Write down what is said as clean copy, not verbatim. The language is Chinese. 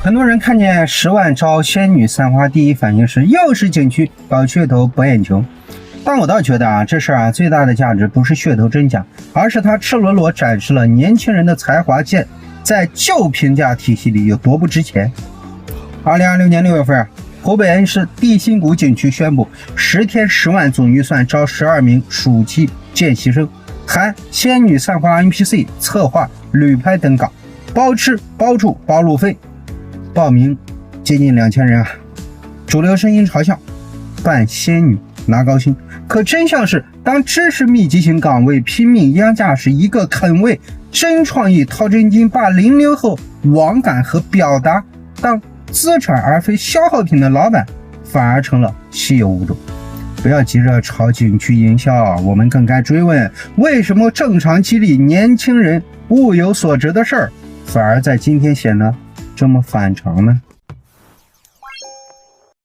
很多人看见10万招仙女散花，第一反应是又是景区搞噱头博眼球。但我倒觉得这事儿最大的价值不是噱头真假，而是它赤裸裸展示了年轻人的才华线在旧评价体系里有多不值钱。2026年6月份，湖北恩施地心谷景区宣布10天10万总预算招12名暑期见习生，含仙女散花 NPC 策划、旅拍等岗，包吃包住包路费，报名接近2000人啊！主流声音嘲笑扮仙女拿高薪，可真相是，当知识密集型岗位拼命压价时，一个肯为真创意掏真金，把00后网感和表达当资产而非消耗品的老板，反而成了稀有物种。不要急着炒景区营销，我们更该追问，为什么正常激励年轻人物有所值的事儿，反而在今天显得这么反常呢？